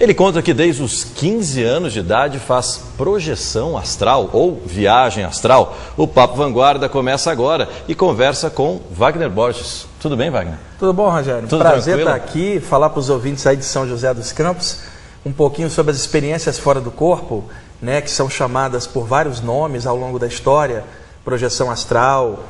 Ele conta que desde os 15 anos de idade faz projeção astral ou viagem astral. O Papo Vanguarda começa agora e conversa com Wagner Borges. Tudo bem, Wagner? Tudo bom, Rogério? Tudo prazer tranquilo? estar aqui, falar para os ouvintes aí de São José dos Campos um pouquinho sobre as experiências fora do corpo, né, que são chamadas por vários nomes ao longo da história: projeção astral,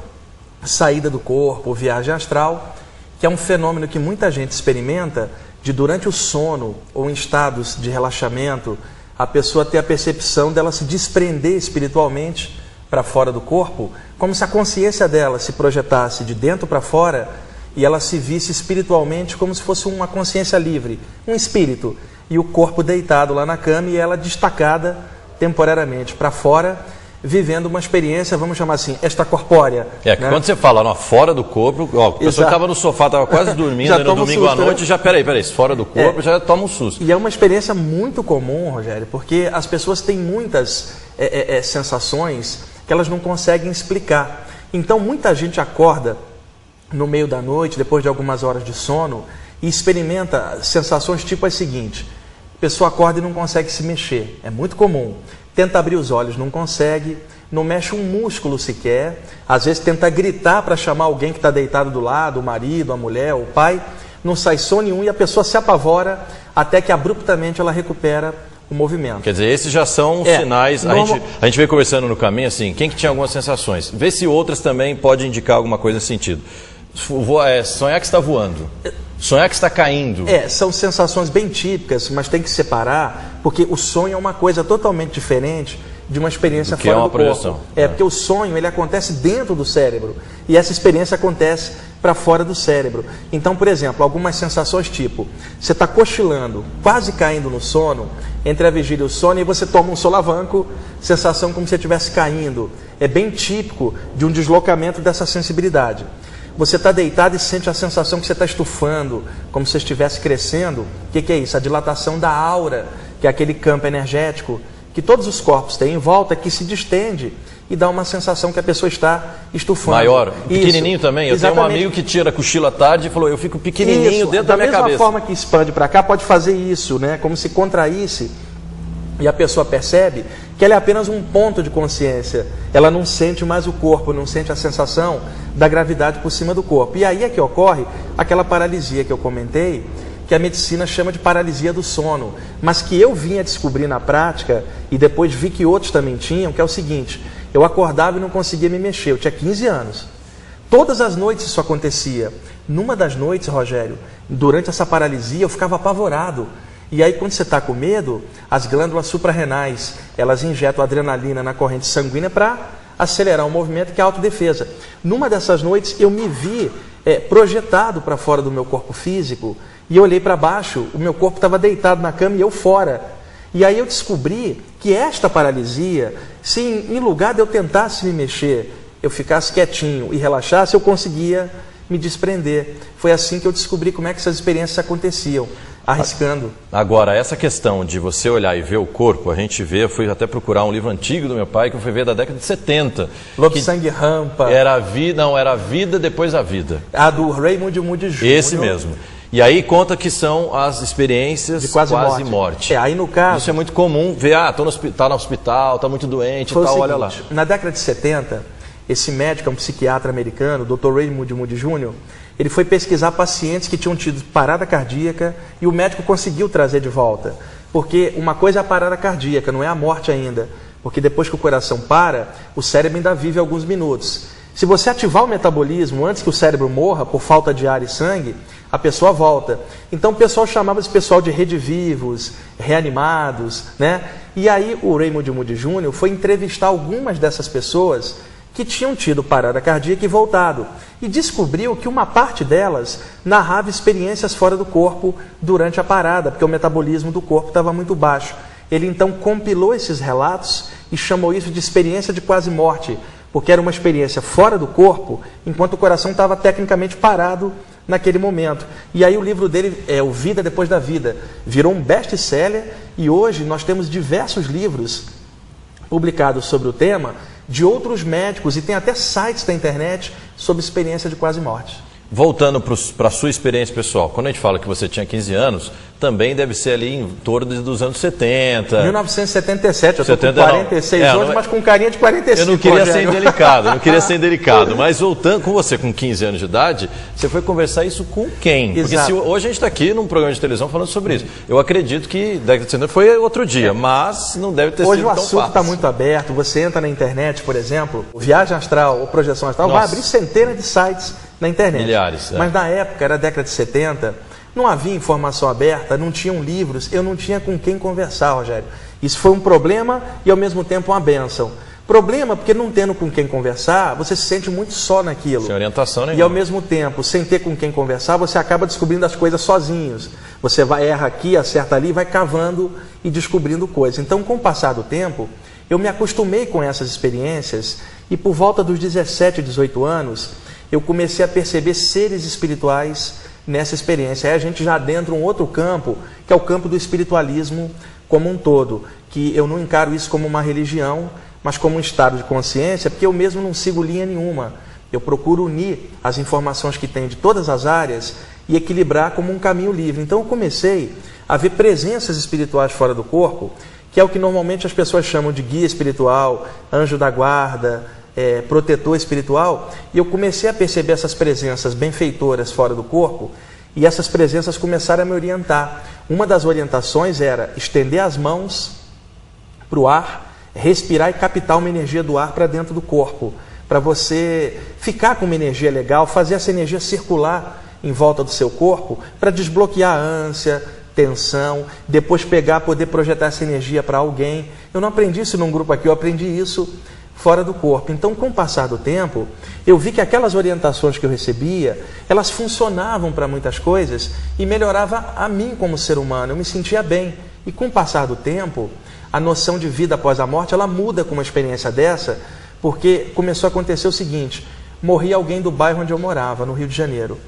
saída do corpo, viagem astral, que é um fenômeno que muita gente experimenta de, durante o sono ou em estados de relaxamento, a pessoa ter a percepção dela se desprender espiritualmente para fora do corpo, como se a consciência dela se projetasse de dentro para fora e ela se visse espiritualmente como se fosse uma consciência livre, um espírito, e o corpo deitado lá na cama e ela destacada temporariamente para fora, vivendo uma experiência, vamos chamar assim, extracorpórea. É, que, né? Quando você fala fora do corpo, ó, a pessoa estava no sofá, estava quase dormindo no domingo à noite, já, peraí, fora do corpo, já toma um susto. E é uma experiência muito comum, Rogério, porque as pessoas têm muitas sensações que elas não conseguem explicar. Então, muita gente acorda no meio da noite, depois de algumas horas de sono, e experimenta sensações tipo as seguintes: a pessoa acorda e não consegue se mexer, é muito comum. Tenta abrir os olhos, não consegue, não mexe um músculo sequer, às vezes tenta gritar para chamar alguém que está deitado do lado, o marido, a mulher, o pai, não sai som nenhum e a pessoa se apavora até que abruptamente ela recupera o movimento. Quer dizer, esses já são sinais, a gente veio conversando no caminho assim, quem que tinha algumas sensações, vê se outras também podem indicar alguma coisa nesse sentido. Sonhar que está voando, sonhar que está caindo. São sensações bem típicas, mas tem que separar, porque o sonho é uma coisa totalmente diferente de uma experiência fora do corpo. Porque o sonho ele acontece dentro do cérebro e essa experiência acontece para fora do cérebro. Então, por exemplo, algumas sensações tipo, você está cochilando, quase caindo no sono, entre a vigília e o sono, e você toma um solavanco, sensação como se você estivesse caindo. É bem típico de um deslocamento dessa sensibilidade. Você está deitado e sente a sensação que você está estufando, como se você estivesse crescendo. O que é isso? A dilatação da aura, que é aquele campo energético que todos os corpos têm em volta, que se distende e dá uma sensação que a pessoa está estufando. Maior, pequenininho também. Eu tenho um amigo que tira cochilo à tarde e falou, eu fico pequenininho dentro da minha cabeça. Da mesma forma que expande para cá, pode fazer isso, né? Como se contraísse. E a pessoa percebe que ela é apenas um ponto de consciência. Ela não sente mais o corpo, não sente a sensação da gravidade por cima do corpo. E aí é que ocorre aquela paralisia que eu comentei, que a medicina chama de paralisia do sono, mas que eu vim a descobrir na prática, e depois vi que outros também tinham, que é o seguinte: eu acordava e não conseguia me mexer, eu tinha 15 anos. Todas as noites isso acontecia. Numa das noites, Rogério, durante essa paralisia, eu ficava apavorado. E aí, quando você está com medo, as glândulas suprarrenais, elas injetam adrenalina na corrente sanguínea para acelerar o movimento, que é a autodefesa. Numa dessas noites, eu me vi projetado para fora do meu corpo físico, e eu olhei para baixo, o meu corpo estava deitado na cama e eu fora. E aí eu descobri que esta paralisia, se em lugar de eu tentasse me mexer, eu ficasse quietinho e relaxasse, eu conseguia me desprender. Foi assim que eu descobri como é que essas experiências aconteciam. Arriscando. Agora, essa questão de você olhar e ver o corpo, a gente vê, eu fui até procurar um livro antigo do meu pai, que eu fui ver da década de 70. Lobo Sangue Rampa. Era a vida depois da vida. A do Raymond Jr. Esse mesmo. E aí conta que são as experiências de quase morte. Aí no caso... Isso é muito comum, ver, tá no hospital, tá muito doente e tal, olha lá. Na década de 70, esse médico, um psiquiatra americano, o Dr. Raymond Jr., ele foi pesquisar pacientes que tinham tido parada cardíaca e o médico conseguiu trazer de volta. Porque uma coisa é a parada cardíaca, não é a morte ainda. Porque depois que o coração para, o cérebro ainda vive alguns minutos. Se você ativar o metabolismo antes que o cérebro morra por falta de ar e sangue, a pessoa volta. Então o pessoal chamava esse pessoal de redivivos, reanimados, né? E aí o Raymond Jr. foi entrevistar algumas dessas pessoas que tinham tido parada cardíaca e voltado, e descobriu que uma parte delas narrava experiências fora do corpo durante a parada, porque o metabolismo do corpo estava muito baixo. Ele então compilou esses relatos e chamou isso de experiência de quase morte, porque era uma experiência fora do corpo, enquanto o coração estava tecnicamente parado naquele momento. E aí o livro dele é O Vida Depois da Vida, virou um best-seller, e hoje nós temos diversos livros publicados sobre o tema, de outros médicos, e tem até sites da internet sobre experiência de quase morte. voltando para a sua experiência pessoal, quando a gente fala que você tinha 15 anos, também deve ser ali em torno dos anos 70. 1977, eu estou com 46 hoje, mas com carinha de 45. Eu não queria ser indelicado, mas voltando com você com 15 anos de idade, você foi conversar isso com quem? Exato. Porque hoje a gente está aqui num programa de televisão falando sobre isso. Eu acredito que década de 70 foi outro dia, mas não deve ter hoje sido tão fácil. Hoje o assunto está muito aberto, você entra na internet, por exemplo, Viagem Astral ou Projeção Astral, vai abrir centenas de sites na internet. Milhares. Mas na época, era a década de 70, não havia informação aberta, não tinham livros, eu não tinha com quem conversar, Rogério. Isso foi um problema e ao mesmo tempo uma bênção. Problema porque não tendo com quem conversar, você se sente muito só naquilo. Sem orientação nenhuma. E ao mesmo tempo, sem ter com quem conversar, você acaba descobrindo as coisas sozinhos. Você erra aqui, acerta ali, vai cavando e descobrindo coisas. Então, com o passar do tempo, eu me acostumei com essas experiências e por volta dos 17, 18 anos, eu comecei a perceber seres espirituais nessa experiência. Aí a gente já adentra um outro campo, que é o campo do espiritualismo como um todo, que eu não encaro isso como uma religião, mas como um estado de consciência, porque eu mesmo não sigo linha nenhuma. Eu procuro unir as informações que tem de todas as áreas e equilibrar como um caminho livre. Então eu comecei a ver presenças espirituais fora do corpo, que é o que normalmente as pessoas chamam de guia espiritual, anjo da guarda, protetor espiritual, e eu comecei a perceber essas presenças benfeitoras fora do corpo, e essas presenças começaram a me orientar. Uma das orientações era estender as mãos para o ar, respirar e captar uma energia do ar para dentro do corpo, para você ficar com uma energia legal, fazer essa energia circular em volta do seu corpo, para desbloquear a ânsia, tensão, depois poder projetar essa energia para alguém. Eu não aprendi isso num grupo aqui, eu aprendi isso fora do corpo. Então, com o passar do tempo, eu vi que aquelas orientações que eu recebia, elas funcionavam para muitas coisas e melhorava a mim como ser humano, eu me sentia bem. E com o passar do tempo, a noção de vida após a morte, ela muda com uma experiência dessa, porque começou a acontecer o seguinte: morria alguém do bairro onde eu morava, no Rio de Janeiro.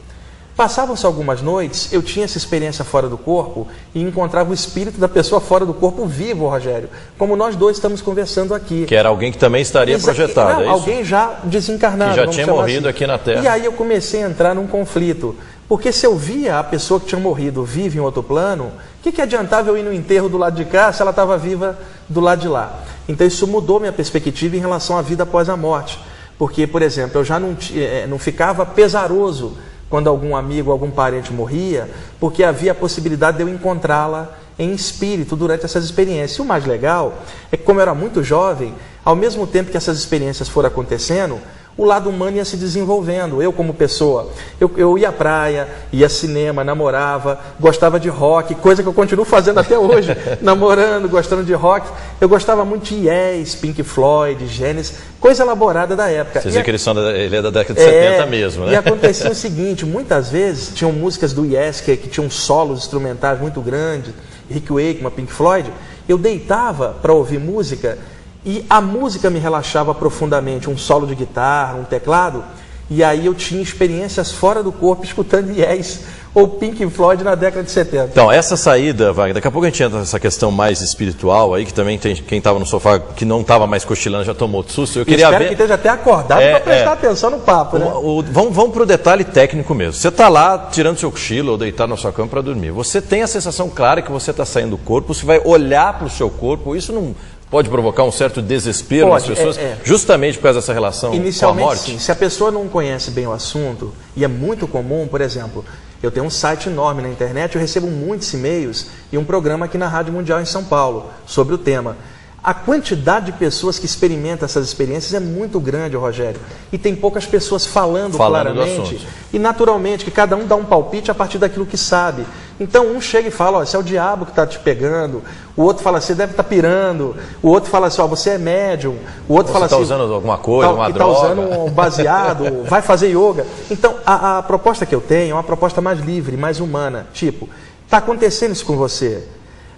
Passavam-se algumas noites, eu tinha essa experiência fora do corpo e encontrava o espírito da pessoa fora do corpo vivo, Rogério, como nós dois estamos conversando aqui. Que era alguém que também estaria projetado, é isso? Alguém já desencarnado. Que já tinha morrido aqui na Terra. E aí eu comecei a entrar num conflito, porque se eu via a pessoa que tinha morrido viva em outro plano, o que adiantava eu ir no enterro do lado de cá se ela estava viva do lado de lá? Então isso mudou minha perspectiva em relação à vida após a morte, porque, por exemplo, eu já não ficava pesaroso quando algum amigo, algum parente morria, porque havia a possibilidade de eu encontrá-la em espírito durante essas experiências. E o mais legal é que, como eu era muito jovem, ao mesmo tempo que essas experiências foram acontecendo, o lado humano ia se desenvolvendo. Eu, como pessoa, eu ia à praia, ia ao cinema, namorava, gostava de rock, coisa que eu continuo fazendo até hoje, namorando, gostando de rock. Eu gostava muito de Yes, Pink Floyd, Genesis, coisa elaborada da época. Vocês viram que ele é da década de 70 mesmo, né? E acontecia o seguinte: muitas vezes tinham músicas do Yes que tinham solos instrumentais muito grandes, Rick Wakeman, Pink Floyd. Eu deitava para ouvir música e a música me relaxava profundamente, um solo de guitarra, um teclado, e aí eu tinha experiências fora do corpo escutando Yes ou Pink Floyd na década de 70. Então, essa saída, Wagner, daqui a pouco a gente entra nessa questão mais espiritual aí, que também tem quem estava no sofá, que não estava mais cochilando, já tomou outro susto. Eu queria espero que esteja até acordado para prestar atenção no papo, né? Vamos para o detalhe técnico mesmo. Você está lá tirando seu cochilo ou deitado na sua cama para dormir. Você tem a sensação clara que você está saindo do corpo, você vai olhar para o seu corpo, isso não pode provocar um certo desespero nas pessoas, justamente por causa dessa relação com a morte? Inicialmente, sim. Se a pessoa não conhece bem o assunto, e é muito comum, por exemplo, eu tenho um site enorme na internet, eu recebo muitos e-mails e um programa aqui na Rádio Mundial em São Paulo sobre o tema. A quantidade de pessoas que experimentam essas experiências é muito grande, Rogério. E tem poucas pessoas falando claramente. E naturalmente, que cada um dá um palpite a partir daquilo que sabe. Então um chega e fala: ó, esse é o diabo que está te pegando. O outro fala assim: você deve estar pirando. O outro fala assim: ó, você é médium. O outro fala assim: você está usando alguma coisa, uma droga. Está usando um baseado, vai fazer yoga. Então a proposta que eu tenho é uma proposta mais livre, mais humana. Tipo, está acontecendo isso com você.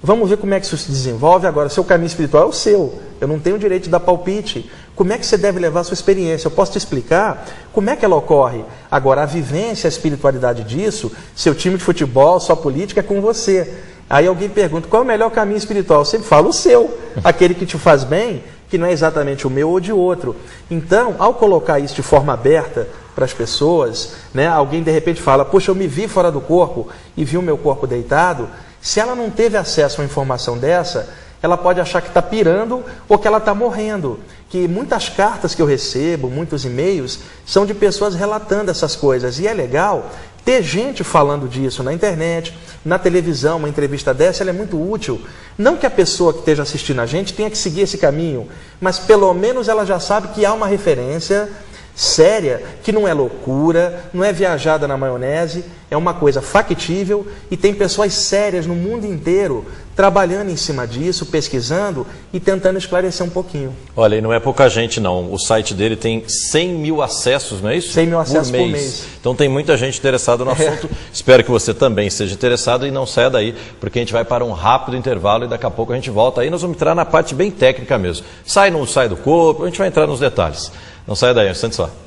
Vamos ver como é que isso se desenvolve. Agora, seu caminho espiritual é o seu. Eu não tenho o direito de dar palpite. Como é que você deve levar a sua experiência? Eu posso te explicar como é que ela ocorre. Agora, a vivência, a espiritualidade disso, seu time de futebol, sua política é com você. Aí alguém pergunta: qual é o melhor caminho espiritual? Eu sempre falo: o seu. Aquele que te faz bem, que não é exatamente o meu ou de outro. Então, ao colocar isso de forma aberta para as pessoas, né? Alguém de repente fala, poxa, eu me vi fora do corpo e vi o meu corpo deitado. Se ela não teve acesso a uma informação dessa, ela pode achar que está pirando ou que ela está morrendo. Que muitas cartas que eu recebo, muitos e-mails, são de pessoas relatando essas coisas. E é legal ter gente falando disso na internet, na televisão, uma entrevista dessa, ela é muito útil. Não que a pessoa que esteja assistindo a gente tenha que seguir esse caminho, mas pelo menos ela já sabe que há uma referência séria, que não é loucura, não é viajada na maionese, é uma coisa factível e tem pessoas sérias no mundo inteiro trabalhando em cima disso, pesquisando e tentando esclarecer um pouquinho. Olha, e não é pouca gente não, o site dele tem 100 mil acessos, não é isso? 100 mil acessos por mês. Então tem muita gente interessada no assunto, espero que você também seja interessado e não saia daí, porque a gente vai para um rápido intervalo e daqui a pouco a gente volta, aí nós vamos entrar na parte bem técnica mesmo. Sai ou não sai do corpo, a gente vai entrar nos detalhes. Não saia daí, um instante só.